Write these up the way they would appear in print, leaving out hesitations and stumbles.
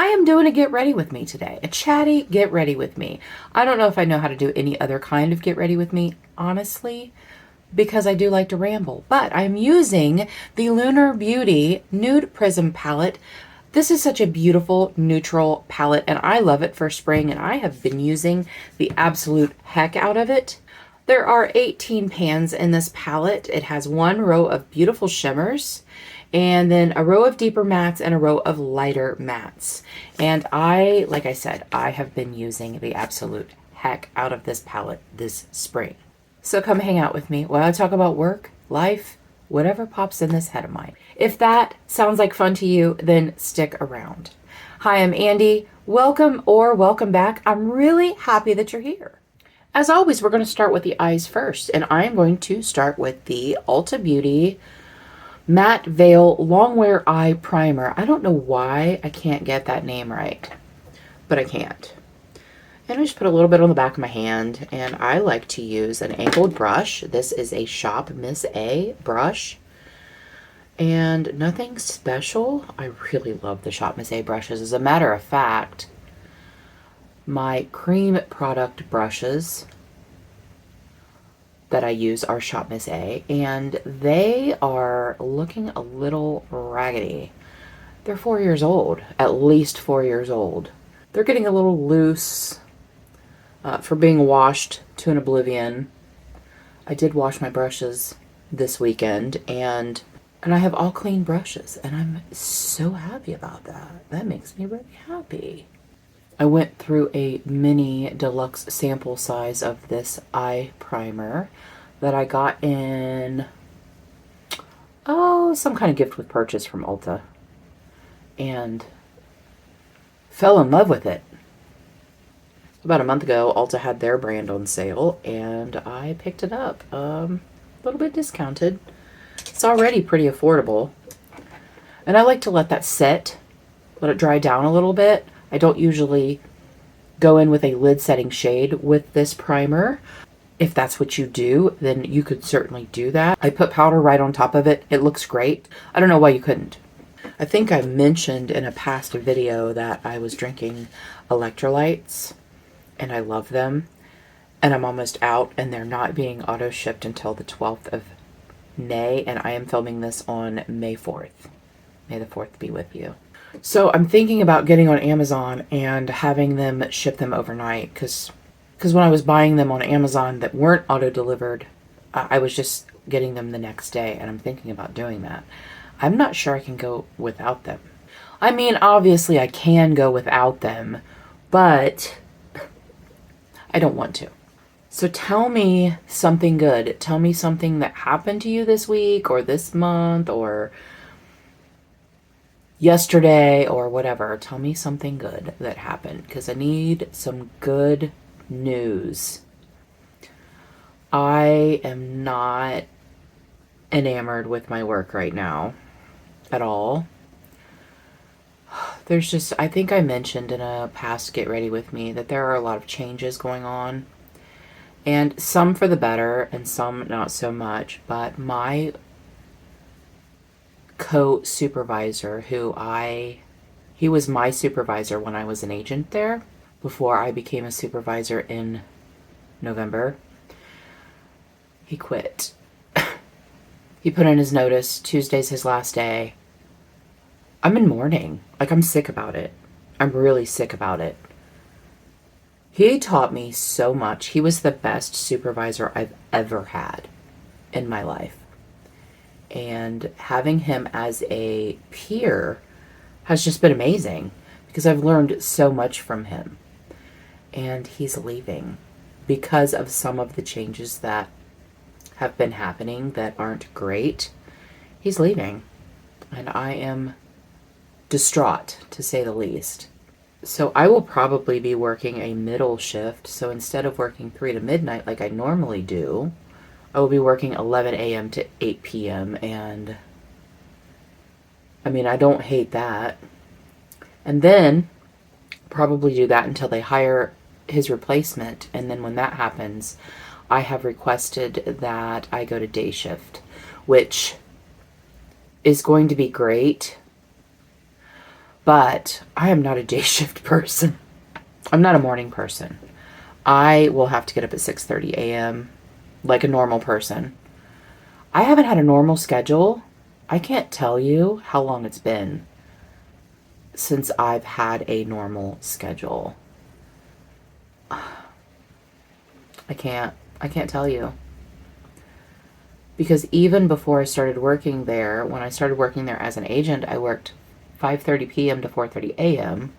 I am doing a get ready with me today, a chatty get ready with me. I don't know if I know how to do any other kind of get ready with me, honestly, because I do like to ramble, but I'm using the Lunar Beauty Nude Prism palette. This is such a beautiful neutral palette and I love it for spring, and I have been using the absolute heck out of it. There are 18 pans in this palette. It has one row of beautiful shimmers and then a row of deeper mattes and a row of lighter mattes. And like I said, I have been using the absolute heck out of this palette this spring. So come hang out with me while I talk about work, life, whatever pops in this head of mine. If that sounds like fun to you, then stick around. Hi, I'm Andi. Welcome or welcome back. I'm really happy that you're here. As always, we're going to start with the eyes first, and I'm going to start with the Ulta Beauty Matte Veil Longwear Eye Primer. I don't know why I can't get that name right, but I can't. And I just put a little bit on the back of my hand, and I like to use an angled brush. This is a Shop Miss A brush, and nothing special. I really love the Shop Miss A brushes. As a matter of fact, my cream product brushes that I use are Shop Miss A, and they are looking a little raggedy. They're 4 years old, at least 4 years old. They're getting a little loose for being washed to an oblivion. I did wash my brushes this weekend, and I have all clean brushes, and I'm so happy about that. That makes me really happy. I went through a mini deluxe sample size of this eye primer that I got in, some kind of gift with purchase from Ulta, and fell in love with it. About a month ago, Ulta had their brand on sale, and I picked it up, a little bit discounted. It's already pretty affordable, and I like to let that set, let it dry down a little bit. I don't usually go in with a lid setting shade with this primer. If that's what you do, then you could certainly do that. I put powder right on top of it. It looks great. I don't know why you couldn't. I think I mentioned in a past video that I was drinking electrolytes, and I love them. And I'm almost out, and they're not being auto shipped until the 12th of May, and I am filming this on May 4th. May the 4th be with you. So I'm thinking about getting on Amazon and having them ship them overnight, because when I was buying them on Amazon that weren't auto-delivered, I was just getting them the next day, and I'm thinking about doing that. I'm not sure I can go without them. I mean, obviously I can go without them, but I don't want to. So tell me something good. Tell me something that happened to you this week or this month or yesterday or whatever. Tell me something good that happened, because I need some good news. I am not enamored with my work right now at all. There's just, I think I mentioned in a past Get Ready With Me that there are a lot of changes going on, and some for the better and some not so much. But my co-supervisor, he was my supervisor when I was an agent there before I became a supervisor in November. He quit. He put in his notice. Tuesday's his last day. I'm in mourning. Like, I'm sick about it. I'm really sick about it. He taught me so much. He was the best supervisor I've ever had in my life. And having him as a peer has just been amazing, because I've learned so much from him. And he's leaving because of some of the changes that have been happening that aren't great. He's leaving, and I am distraught, to say the least. So I will probably be working a middle shift. So instead of working 3 to midnight like I normally do, I will be working 11 a.m. to 8 p.m. And I mean, I don't hate that. And then probably do that until they hire his replacement. And then when that happens, I have requested that I go to day shift, which is going to be great. But I am not a day shift person. I'm not a morning person. I will have to get up at 6:30 a.m. like a normal person. I haven't had a normal schedule. I can't tell you how long it's been since I've had a normal schedule. I can't tell you. Because even before I started working there, when I started working there as an agent, I worked 5:30 p.m. to 4:30 a.m.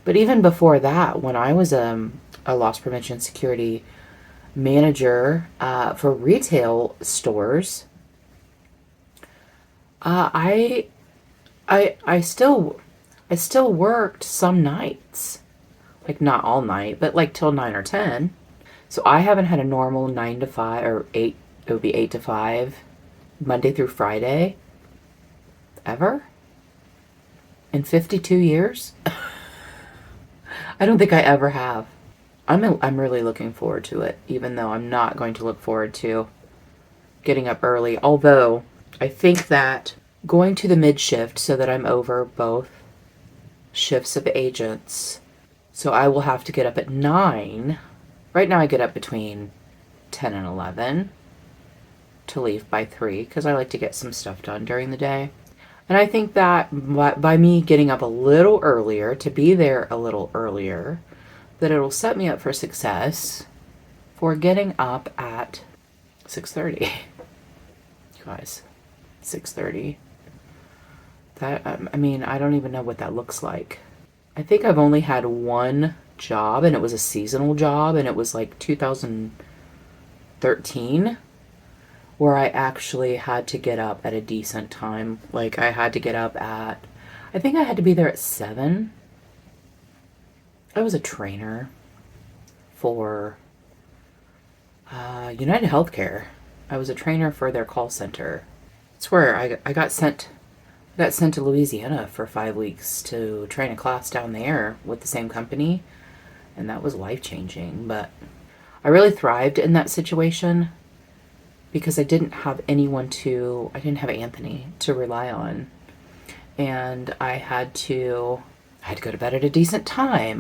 But even before that, when I was a loss prevention security manager for retail stores, I still worked some nights, like not all night, but like till 9 or 10. So I haven't had a normal 9 to 5 or 8. It would be 8 to 5, Monday through Friday, ever in 52 years. I don't think I ever have. I'm really looking forward to it, even though I'm not going to look forward to getting up early. Although I think that going to the mid shift so that I'm over both shifts of agents. So I will have to get up at 9. Right now I get up between 10 and 11 to leave by 3 because I like to get some stuff done during the day. And I think that by me getting up a little earlier, to be there a little earlier, that it'll set me up for success for getting up at 6:30. You guys, 6:30. That, I mean, I don't even know what that looks like. I think I've only had one job, and it was a seasonal job, and it was like 2013, where I actually had to get up at a decent time. Like I had to get up at, I think I had to be there at 7. I was a trainer for United Healthcare. I was a trainer for their call center. It's where I got sent to Louisiana for 5 weeks to train a class down there with the same company, and that was life-changing. But I really thrived in that situation because I didn't have I didn't have Anthony to rely on. And I had to go to bed at a decent time.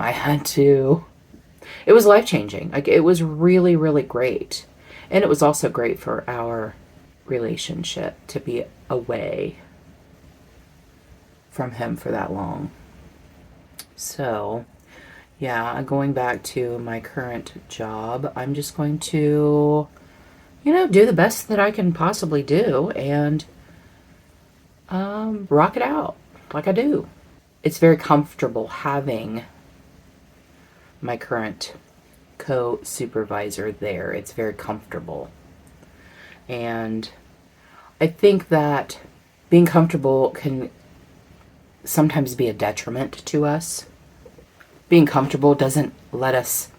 It was life-changing. Like, it was really, really great. And it was also great for our relationship to be away from him for that long. So, yeah, going back to my current job, I'm just going to, do the best that I can possibly do and rock it out like I do. It's very comfortable having my current co-supervisor there. It's very comfortable. And I think that being comfortable can sometimes be a detriment to us. Being comfortable doesn't let us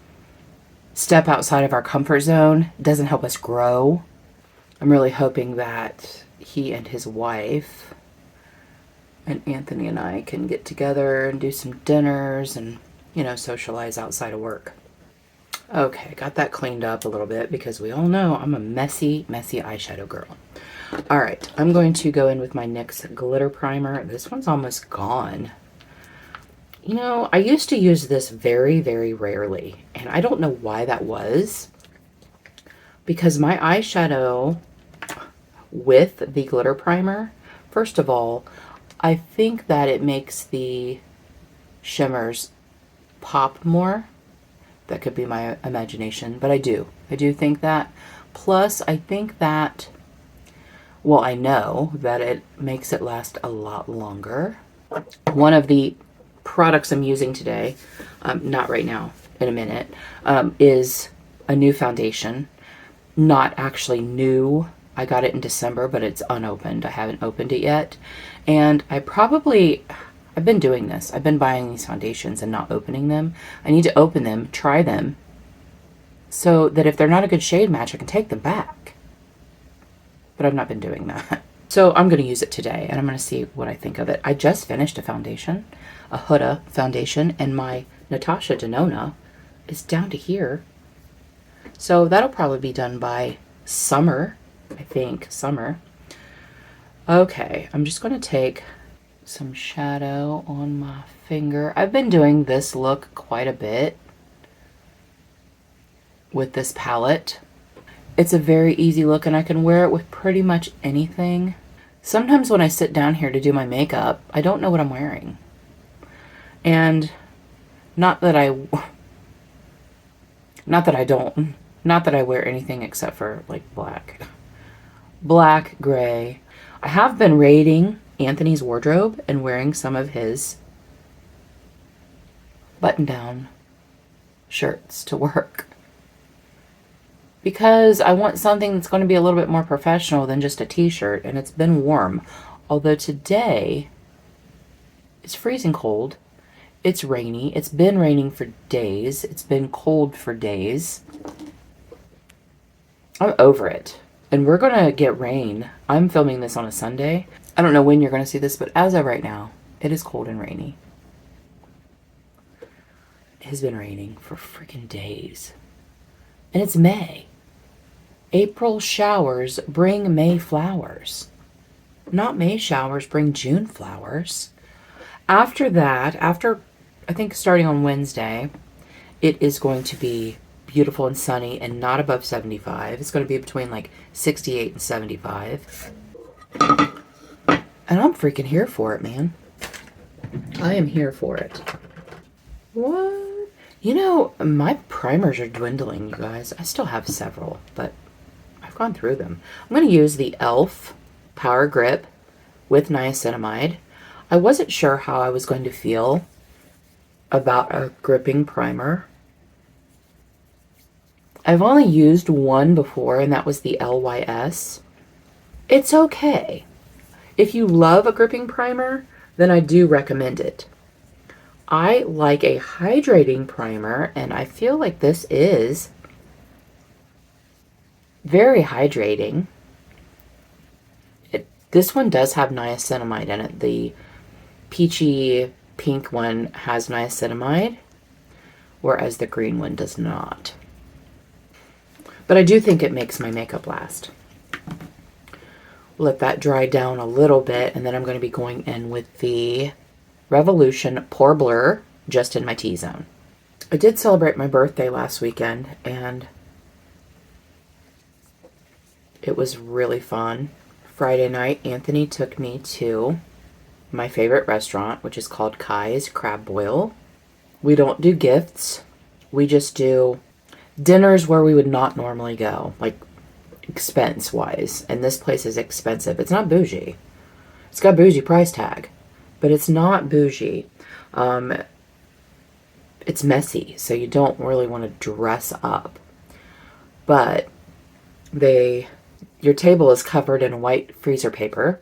step outside of our comfort zone, doesn't help us grow. I'm really hoping that he and his wife and Anthony and I can get together and do some dinners and, socialize outside of work. Okay, got that cleaned up a little bit because we all know I'm a messy, messy eyeshadow girl. All right, I'm going to go in with my NYX glitter primer. This one's almost gone. I used to use this very, very rarely, and I don't know why that was, because my eyeshadow with the glitter primer, first of all, I think that it makes the shimmers pop more. That could be my imagination, but I do think that. Plus, I think that, I know that it makes it last a lot longer. One of the products I'm using today, not right now, in a minute, is a new foundation. Not actually new. I got it in December, but it's unopened. I haven't opened it yet. And I've been doing this. I've been buying these foundations and not opening them. I need to open them, try them, so that if they're not a good shade match, I can take them back. But I've not been doing that. So I'm going to use it today, and I'm going to see what I think of it. I just finished a foundation, a Huda foundation, and my Natasha Denona is down to here. So that'll probably be done by summer, I think. Summer. Okay, I'm just going to take some shadow on my finger. I've been doing this look quite a bit with this palette. It's a very easy look and I can wear it with pretty much anything. Sometimes when I sit down here to do my makeup, I don't know what I'm wearing. And not that I wear anything except for like black, gray. I have been raiding Anthony's wardrobe and wearing some of his button-down shirts to work, because I want something that's going to be a little bit more professional than just a t-shirt, and it's been warm. Although today it's freezing cold. It's rainy. It's been raining for days. It's been cold for days. I'm over it. And we're going to get rain. I'm filming this on a Sunday. I don't know when you're going to see this, but as of right now, it is cold and rainy. It has been raining for freaking days. And it's May. April showers bring May flowers. Not May showers bring June flowers. After that, I think starting on Wednesday, it is going to be beautiful and sunny and not above 75. It's going to be between like 68 and 75. And I'm freaking here for it, man. I am here for it. What? You know, my primers are dwindling, you guys. I still have several, but I've gone through them. I'm going to use the e.l.f. Power Grip with niacinamide. I wasn't sure how I was going to feel about a gripping primer. I've only used one before, and that was the LYS. It's okay. If you love a gripping primer, then I do recommend it. I like a hydrating primer, and I feel like this is very hydrating. This one does have niacinamide in it. The peachy pink one has niacinamide, whereas the green one does not. But I do think it makes my makeup last. Let that dry down a little bit, and then I'm going to be going in with the Revolution Pore Blur just in my T-zone. I did celebrate my birthday last weekend, and it was really fun. Friday night, Anthony took me to my favorite restaurant, which is called Kai's Crab Boil. We don't do gifts. We just do dinners where we would not normally go, like expense-wise. And this place is expensive. It's not bougie. It's got a bougie price tag, but it's not bougie. It's messy, so you don't really want to dress up. But your table is covered in white freezer paper,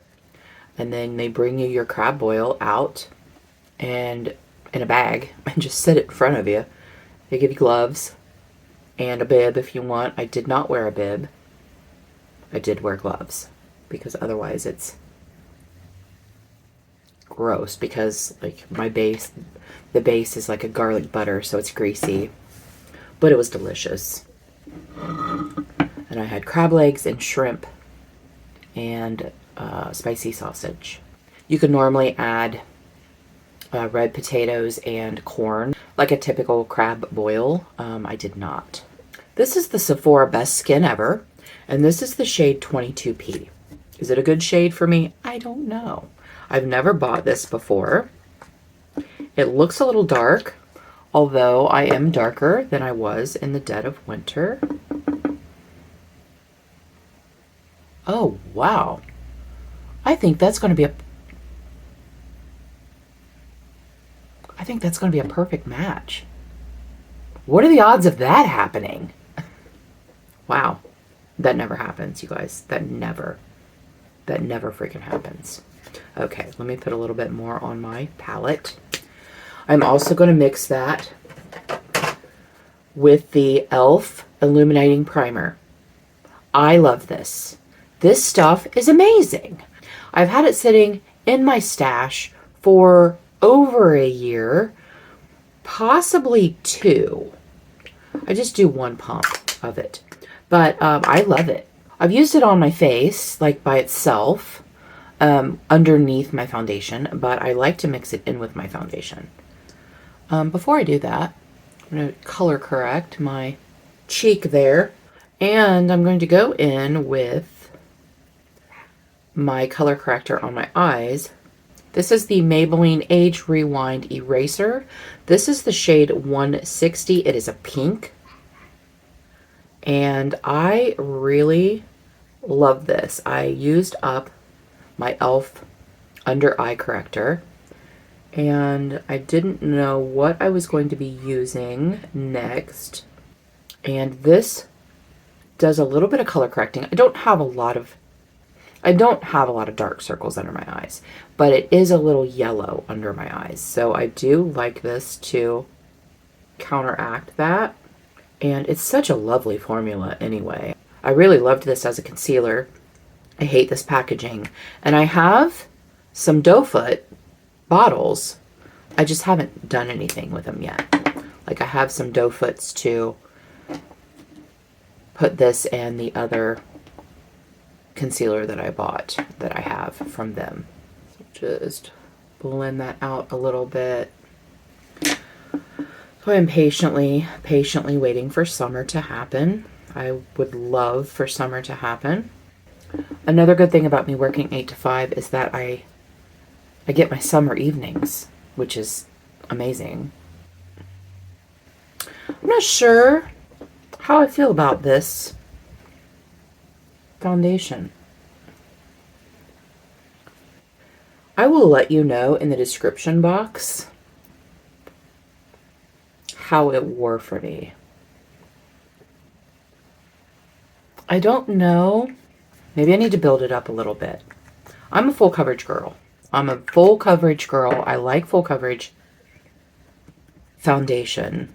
and then they bring you your crab boil out and in a bag and just sit it in front of you. They give you gloves and a bib if you want. I did not wear a bib. I did wear gloves because otherwise it's gross, because like the base is like a garlic butter, so it's greasy, but it was delicious. And I had crab legs and shrimp and spicy sausage. You could normally add red potatoes and corn, like a typical crab boil. I did not. This is the Sephora Best Skin Ever, and this is the shade 22P. Is it a good shade for me? I don't know. I've never bought this before. It looks a little dark, although I am darker than I was in the dead of winter. Oh, wow. I think that's going to be a perfect match. What are the odds of that happening? Wow. That never happens, you guys. That never freaking happens. Okay, let me put a little bit more on my palette. I'm also going to mix that with the e.l.f. Illuminating Primer. I love this. This stuff is amazing. I've had it sitting in my stash for over a year, possibly 2. I just do 1 pump of it, but I love it. I've used it on my face, like by itself. underneath my foundation, but I like to mix it in with my foundation. Before I do that, I'm going to color correct my cheek there, and I'm going to go in with my color corrector on my eyes. This is the Maybelline Age Rewind Eraser. This is the shade 160. It is a pink. And I really love this. I used up my e.l.f. under eye corrector. And I didn't know what I was going to be using next. And this does a little bit of color correcting. I don't have a lot of dark circles under my eyes, but it is a little yellow under my eyes. So I do like this to counteract that. And it's such a lovely formula anyway. I really loved this as a concealer. I hate this packaging. And I have some doe foot bottles. I just haven't done anything with them yet. Like I have some doe foots to put this and the other concealer that I bought that I have from them. So just blend that out a little bit. So I'm patiently waiting for summer to happen. I would love for summer to happen. Another good thing about me working 8 to 5 is that I get my summer evenings, which is amazing. I'm not sure how I feel about this foundation. I will let you know in the description box how it wore for me. I don't know. Maybe I need to build it up a little bit. I'm a full coverage girl. I like full coverage foundation.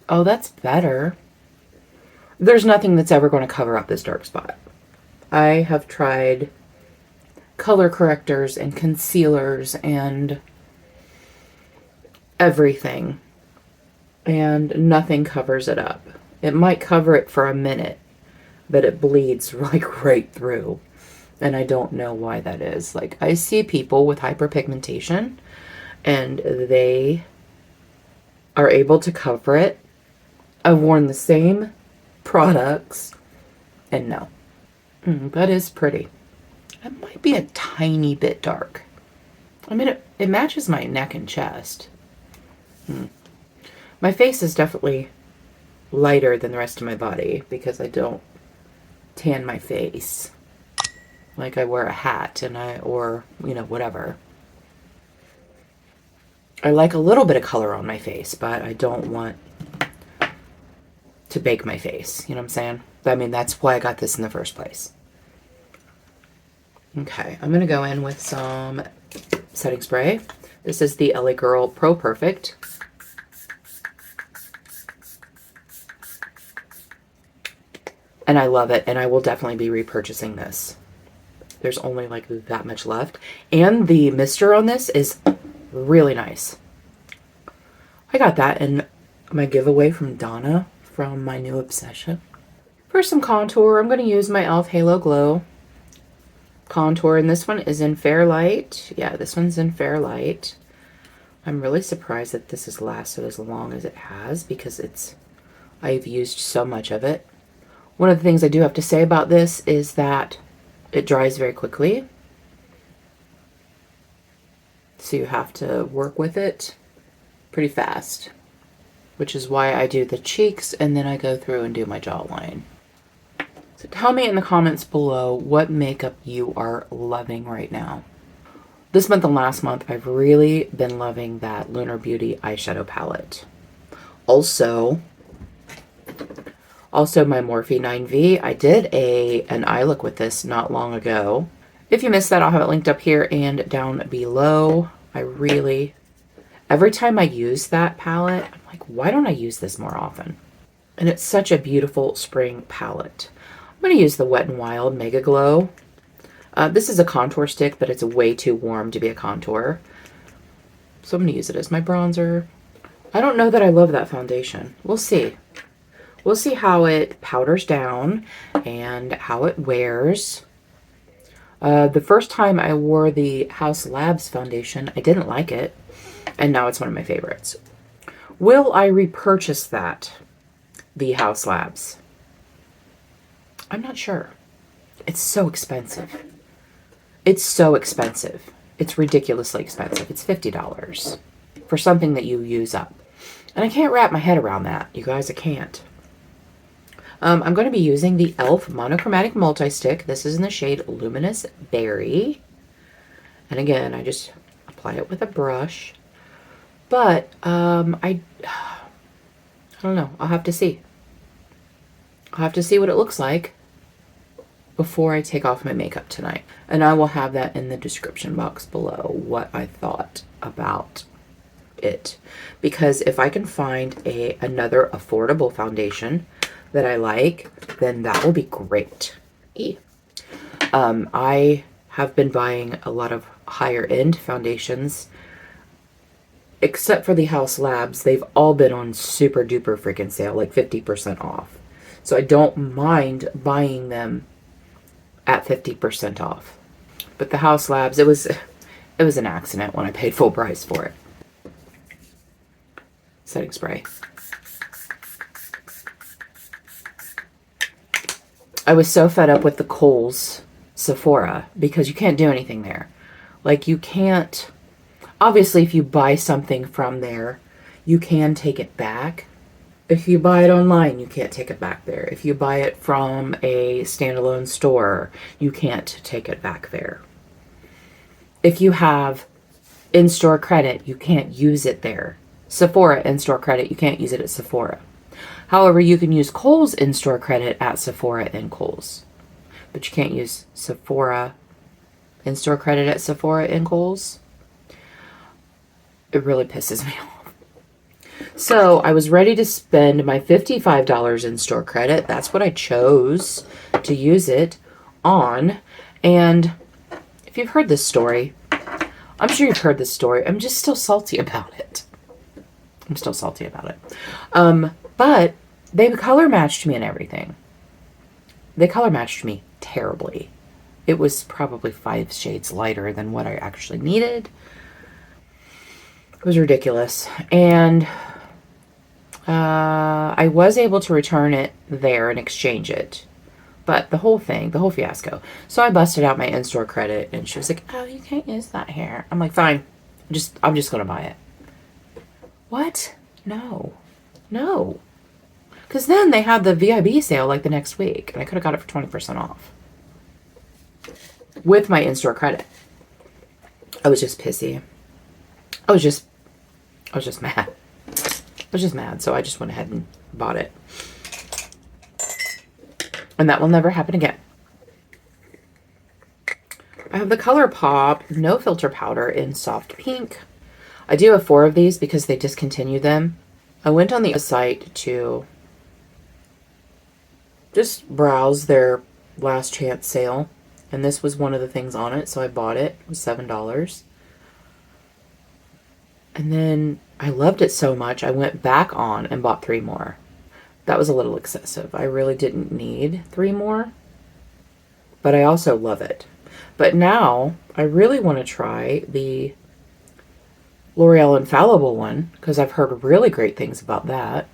Oh, that's better. There's nothing that's ever going to cover up this dark spot. I have tried color correctors and concealers and everything, and nothing covers it up. It might cover it for a minute, but it bleeds like right through. And I don't know why that is. Like, I see people with hyperpigmentation and they are able to cover it. I've worn the same products and no. That is pretty. It might be a tiny bit dark. I mean, it matches my neck and chest. My face is definitely lighter than the rest of my body because I don't tan my face. Like I wear a hat or whatever. I like a little bit of color on my face, but I don't want to bake my face. You know what I'm saying? I mean, that's why I got this in the first place. Okay, I'm going to go in with some setting spray. This is the LA Girl Pro Perfect. And I love it, and I will definitely be repurchasing this. There's only like that much left. And the mister on this is really nice. I got that in my giveaway from Donna from my new obsession. For some contour, I'm going to use my e.l.f. Halo Glow contour, and this one is in Fairlight. Yeah, this one's in Fairlight. I'm really surprised that this has lasted as long as it has because I've used so much of it. One of the things I do have to say about this is that it dries very quickly. So you have to work with it pretty fast, which is why I do the cheeks and then I go through and do my jawline. So tell me in the comments below what makeup you are loving right now. This month and last month, I've really been loving that Lunar Beauty eyeshadow palette. Also my Morphe 9V. I did an eye look with this not long ago. If you missed that, I'll have it linked up here and down below. Every time I use that palette, I'm like, why don't I use this more often? And it's such a beautiful spring palette. I'm going to use the Wet n Wild Mega Glow. This is a contour stick, but it's way too warm to be a contour. So I'm going to use it as my bronzer. I don't know that I love that foundation. We'll see. We'll see how it powders down and how it wears. The first time I wore the House Labs foundation, I didn't like it, and now it's one of my favorites. Will I repurchase that, the House Labs? I'm not sure. It's so expensive. It's so expensive. It's ridiculously expensive. It's $50 for something that you use up. And I can't wrap my head around that. You guys, I can't. I'm going to be using the e.l.f. Monochromatic Multi-Stick. This is in the shade Luminous Berry. And again, I just apply it with a brush. But I don't know. I'll have to see. I'll have to see what it looks like before I take off my makeup tonight. And I will have that in the description box below, what I thought about it. Because if I can find another affordable foundation that I like, then that will be great. I have been buying a lot of higher end foundations, except for the House Labs. They've all been on super duper freaking sale, like 50% off. So I don't mind buying them at 50% off. But the House Labs, it was an accident when I paid full price for it. Setting spray. I was so fed up with the Kohl's Sephora because you can't do anything there. Like, you can't, obviously if you buy something from there, you can take it back. If you buy it online, you can't take it back there. If you buy it from a standalone store, you can't take it back there. If you have in-store credit, you can't use it there. Sephora in-store credit, you can't use it at Sephora. However, you can use Kohl's in-store credit at Sephora and Kohl's. But you can't use Sephora in-store credit at Sephora and Kohl's. It really pisses me off. So I was ready to spend my $55 in-store credit. That's what I chose to use it on. And if you've heard this story, I'm sure you've heard this story. I'm just still salty about it. I'm still salty about it. But they color matched me and everything. They color matched me terribly. It was probably 5 shades lighter than what I actually needed. It was ridiculous. And I was able to return it there and exchange it. But the whole thing, the whole fiasco. So I busted out my in-store credit and she was like, oh, you can't use that here. I'm like, fine. I'm just going to buy it. What? No. No. Because then they had the VIB sale like the next week. And I could have got it for 20% off. With my in-store credit. I was just pissy. I was just mad. I was just mad. So I just went ahead and bought it. And that will never happen again. I have the ColourPop No Filter Powder in Soft Pink. I do have 4 of these because they discontinued them. I went on the site to just browse their last chance sale. And this was one of the things on it, so I bought it. It was $7. And then I loved it so much, I went back on and bought 3 more. That was a little excessive. I really didn't need 3 more. But I also love it. But now, I really want to try the L'Oreal Infallible one, because I've heard really great things about that.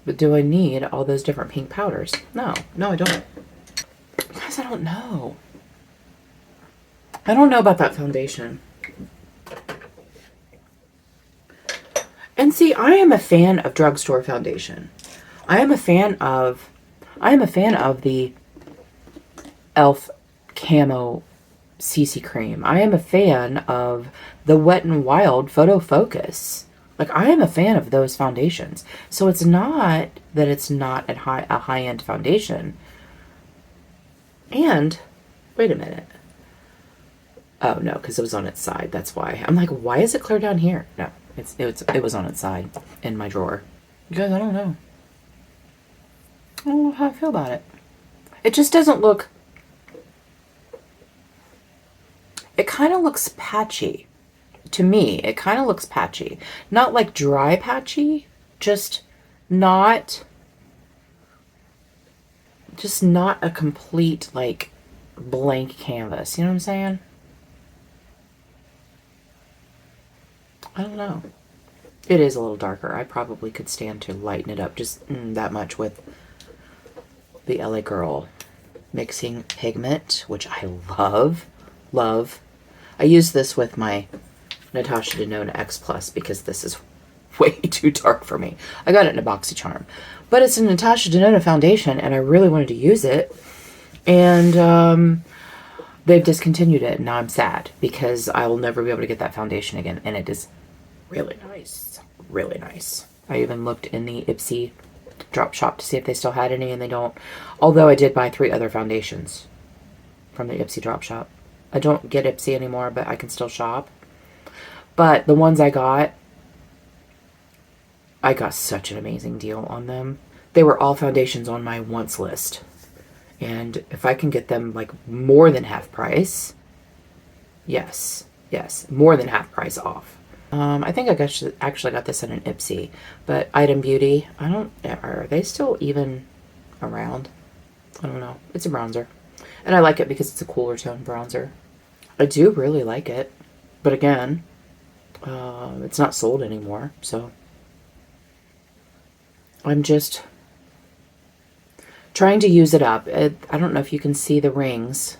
But do I need all those different pink powders? No. No, I don't. Guys, I don't know. I don't know about that foundation. And see, I am a fan of drugstore foundation. I am a fan of the e.l.f. Camo CC Cream. I am a fan of the Wet n Wild Photo Focus. Like, I am a fan of those foundations. So it's not that it's not a high-end foundation. And, wait a minute. Oh, no, because it was on its side. That's why. I'm like, why is it clear down here? No, it was on its side in my drawer. You guys, I don't know. I don't know how I feel about it. It just doesn't look... It kind of looks patchy. To me, it kind of looks patchy. Not like dry patchy, just not a complete, like, blank canvas. You know what I'm saying? I don't know. It is a little darker. I probably could stand to lighten it up just that much with the LA Girl mixing pigment, which I love. Love. I use this with my Natasha Denona X Plus because this is way too dark for me. I got it in a BoxyCharm. But it's a Natasha Denona foundation, and I really wanted to use it. And they've discontinued it, and now I'm sad because I will never be able to get that foundation again. And it is really nice. Really nice. I even looked in the Ipsy drop shop to see if they still had any, and they don't. Although I did buy 3 other foundations from the Ipsy drop shop. I don't get Ipsy anymore, but I can still shop. But the ones I got such an amazing deal on them. They were all foundations on my wants list. And if I can get them like more than half price, yes, more than half price off. I think I actually got this in an Ipsy, but Item Beauty, are they still even around? I don't know. It's a bronzer. And I like it because it's a cooler tone bronzer. I do really like it. But again, it's not sold anymore, so I'm just trying to use it up. I don't know if you can see the rings,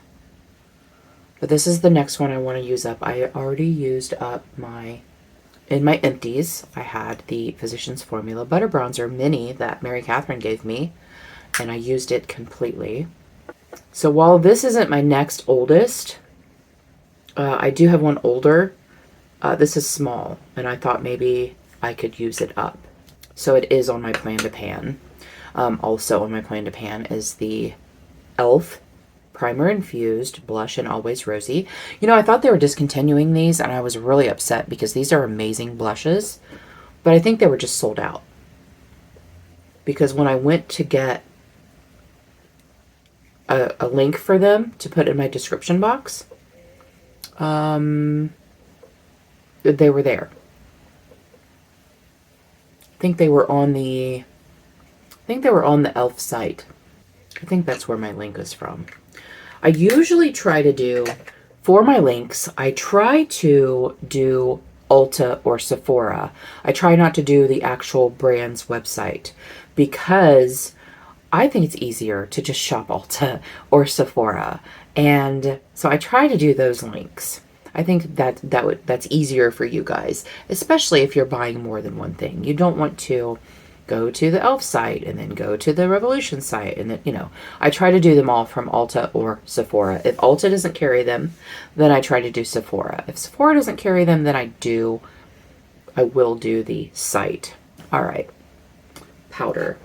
but this is the next one I want to use up. I already used up in my empties, I had the Physicians Formula Butter Bronzer Mini that Mary Catherine gave me, and I used it completely. So while this isn't my next oldest, I do have one older. This is small, and I thought maybe I could use it up. So it is on my plan to pan. Also on my plan to pan is the e.l.f. Primer Infused Blush and Always Rosy. You know, I thought they were discontinuing these, and I was really upset because these are amazing blushes, but I think they were just sold out. Because when I went to get a link for them to put in my description box, they were there. I think they were on the e.l.f. site. I think that's where my link is from. I usually try to do, for my links, I try to do Ulta or Sephora. I try not to do the actual brand's website because I think it's easier to just shop Ulta or Sephora. And so I try to do those links. I think that's easier for you guys, especially if you're buying more than one thing. You don't want to go to the e.l.f. site and then go to the Revolution site, and then, you know, I try to do them all from Ulta or Sephora. If Ulta doesn't carry them, then I try to do Sephora. If Sephora doesn't carry them, then I will do the site. All right, powder.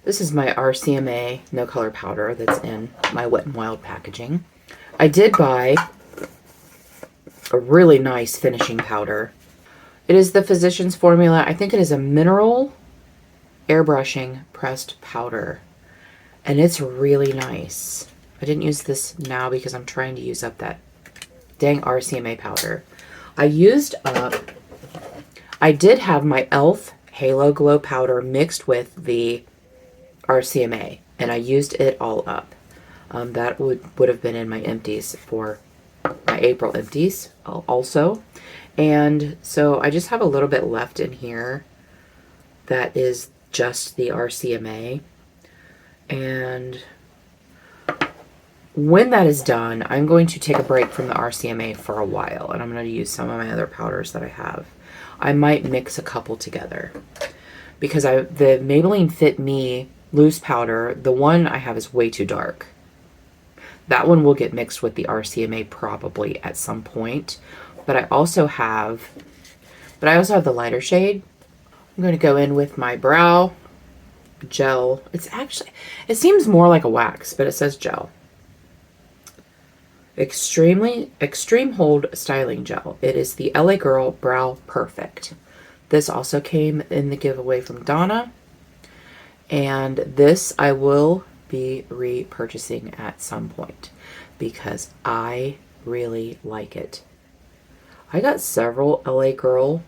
This is my RCMA No Color powder that's in my Wet n Wild packaging. I did buy a really nice finishing powder. It is the Physicians Formula. I think it is a mineral airbrushing pressed powder. And it's really nice. I didn't use this now because I'm trying to use up that dang RCMA powder. I did have my e.l.f. Halo Glow powder mixed with the RCMA. And I used it all up. That would have been in my empties for my April empties also. And so I just have a little bit left in here that is just the RCMA. And when that is done, I'm going to take a break from the RCMA for a while. And I'm going to use some of my other powders that I have. I might mix a couple together. Because the Maybelline Fit Me loose powder, the one I have is way too dark. That one will get mixed with the RCMA probably at some point. But I also have the lighter shade. I'm going to go in with my brow gel. It seems more like a wax, but it says gel. Extreme Hold Styling Gel. It is the LA Girl Brow Perfect. This also came in the giveaway from Donna. And this I will be repurchasing at some point because I really like it. I got several LA Girl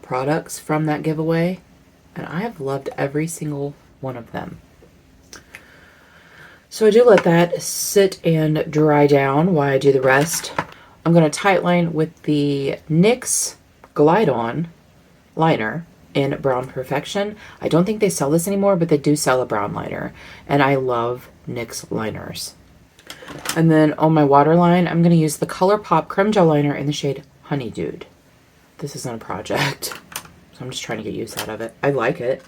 products from that giveaway, and I have loved every single one of them. So I do let that sit and dry down while I do the rest. I'm going to tightline with the NYX Glide On liner in Brown Perfection. I don't think they sell this anymore, but they do sell a brown liner, and I love NYX liners. And then on my waterline, I'm going to use the ColourPop Creme Gel Liner in the shade Honey Dude. This isn't a project, so I'm just trying to get use out of it. I like it.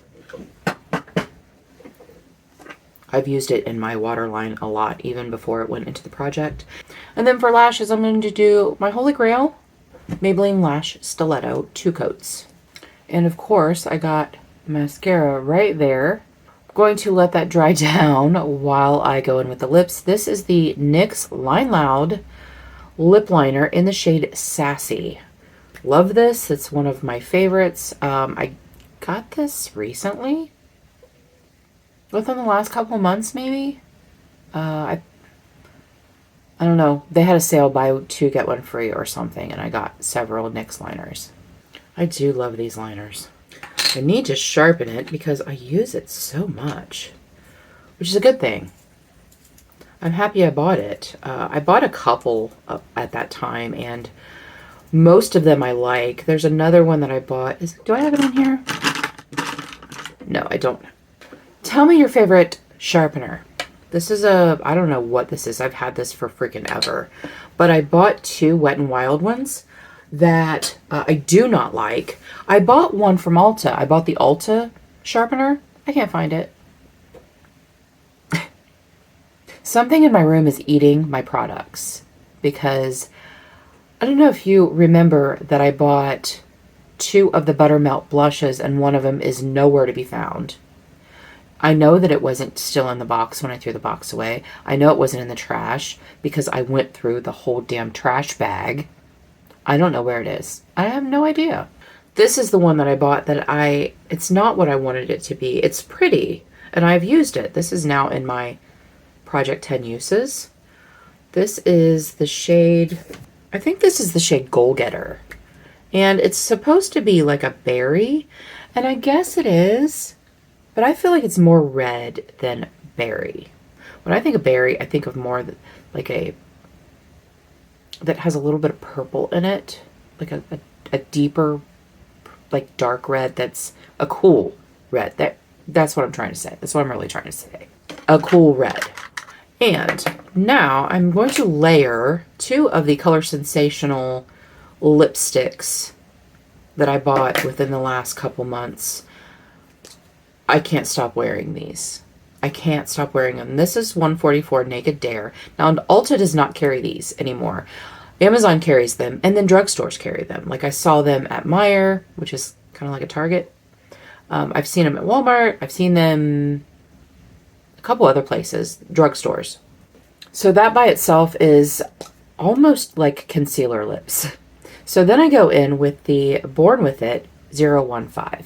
I've used it in my waterline a lot, even before it went into the project. And then for lashes, I'm going to do my Holy Grail Maybelline Lash Stiletto 2 coats. And of course, I got mascara right there. I'm going to let that dry down while I go in with the lips. This is the NYX Line Loud lip liner in the shade Sassy. Love this. It's one of my favorites. I got this recently. Within the last couple months, maybe. I don't know. They had a sale, buy two, get one free or something, and I got several NYX liners. I do love these liners. I need to sharpen it because I use it so much, which is a good thing. I'm happy I bought it. I bought a couple at that time, and most of them I like. There's another one that I bought. Do I have it in here? No, I don't. Tell me your favorite sharpener. This is I don't know what this is. I've had this for freaking ever. But I bought two Wet n Wild ones that I do not like. I bought one from Ulta. I bought the Ulta sharpener. I can't find it. Something in my room is eating my products because I don't know if you remember that I bought two of the Buttermelt blushes and one of them is nowhere to be found. I know that it wasn't still in the box when I threw the box away. I know it wasn't in the trash because I went through the whole damn trash bag. I don't know where it is. I have no idea. This is the one that I bought that it's not what I wanted it to be. It's pretty, and I've used it. This is now in my Project 10 uses. This is the shade, I think this is the shade Goal Getter. And it's supposed to be like a berry, and I guess it is. But I feel like it's more red than berry. When I think of berry, I think of more like that has a little bit of purple in it. Like a deeper, like dark red that's a cool red. That's what I'm trying to say. That's what I'm really trying to say. A cool red. And now I'm going to layer two of the Color Sensational lipsticks that I bought within the last couple months. I can't stop wearing these. I can't stop wearing them. This is 144 Naked Dare. Now, Ulta does not carry these anymore. Amazon carries them, and then drugstores carry them. Like I saw them at Meijer, which is kind of like a Target. I've seen them at Walmart. I've seen them a couple other places, drugstores. So that by itself is almost like concealer lips. So then I go in with the Born With It 015.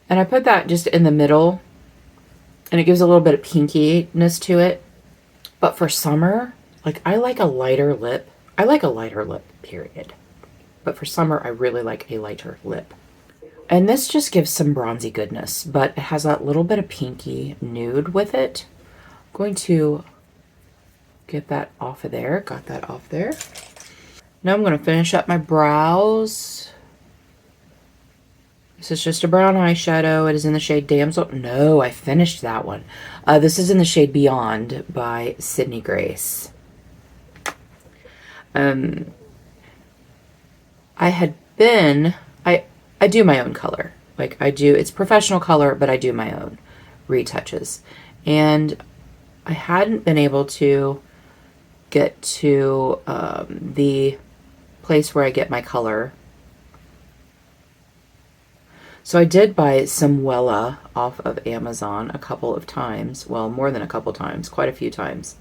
And I put that just in the middle, and it gives a little bit of pinkiness to it. But for summer, like I like a lighter lip. I like a lighter lip, period. But for summer, I really like a lighter lip. And this just gives some bronzy goodness, but it has that little bit of pinky nude with it. I'm going to get that off of there. Got that off there. Now I'm going to finish up my brows. This is just a brown eyeshadow. It is in the shade Damsel. No, I finished that one. This is in the shade Beyond by Sydney Grace. I do my own color. Like it's professional color, but I do my own retouches. And I hadn't been able to get to the place where I get my color. So I did buy some Wella off of Amazon a couple of times. Well, more than a couple times, quite a few times.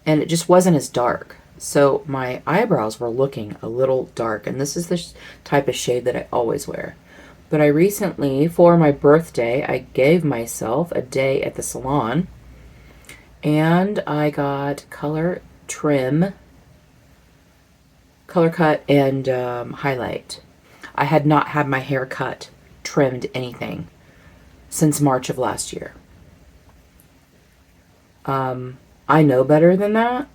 And it just wasn't as dark. So my eyebrows were looking a little dark. And this is the type of shade that I always wear. But I recently, for my birthday, I gave myself a day at the salon. And I got color trim, color cut, and highlight. I had not had my hair cut, trimmed, anything since March of last year. I know better than that.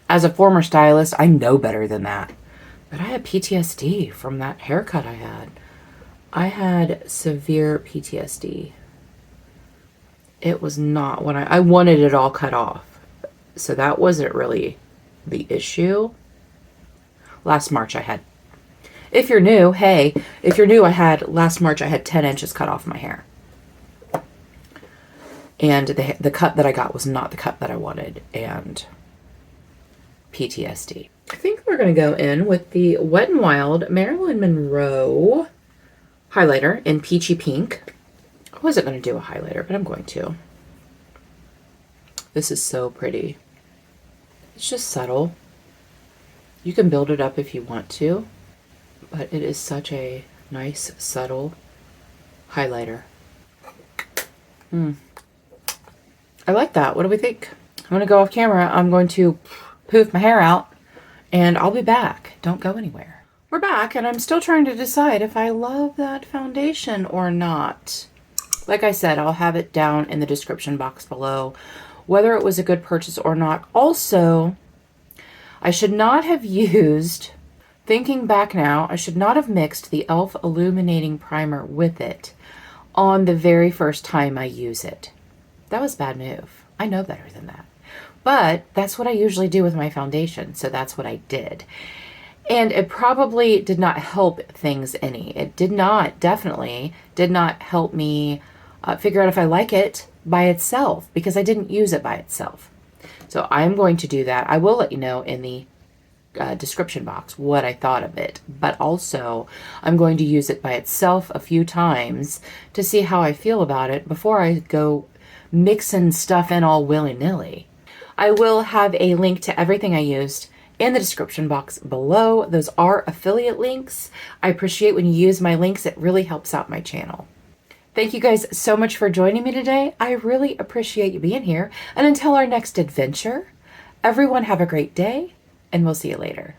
As a former stylist, I know better than that. But I had PTSD from that haircut I had. I had severe PTSD. It was not when I wanted it all cut off. So that wasn't really the issue. Last March I had, if you're new, hey, if you're new, last March I had 10 inches cut off my hair. And the cut that I got was not the cut that I wanted. And PTSD. I think we're going to go in with the Wet n Wild Marilyn Monroe highlighter in Peachy Pink. I wasn't going to do a highlighter, but I'm going to. This is so pretty. It's just subtle. You can build it up if you want to, but it is such a nice, subtle highlighter. I like that. What do we think? I'm going to go off camera. I'm going to poof my hair out, and I'll be back. Don't go anywhere. We're back, and I'm still trying to decide if I love that foundation or not. Like I said, I'll have it down in the description box below, whether it was a good purchase or not. Also, I should not have used, thinking back now, I should not have mixed the e.l.f. Illuminating Primer with it on the very first time I use it. That was a bad move. I know better than that. But that's what I usually do with my foundation, so that's what I did. And it probably did not help things any. It definitely did not help me figure out if I like it by itself, because I didn't use it by itself. So I'm going to do that. I will let you know in the description box what I thought of it, but also I'm going to use it by itself a few times to see how I feel about it before I go mixing stuff in all willy-nilly. I will have a link to everything I used in the description box below. Those are affiliate links. I appreciate when you use my links. It really helps out my channel. Thank you guys so much for joining me today. I really appreciate you being here. And until our next adventure, everyone have a great day, and we'll see you later.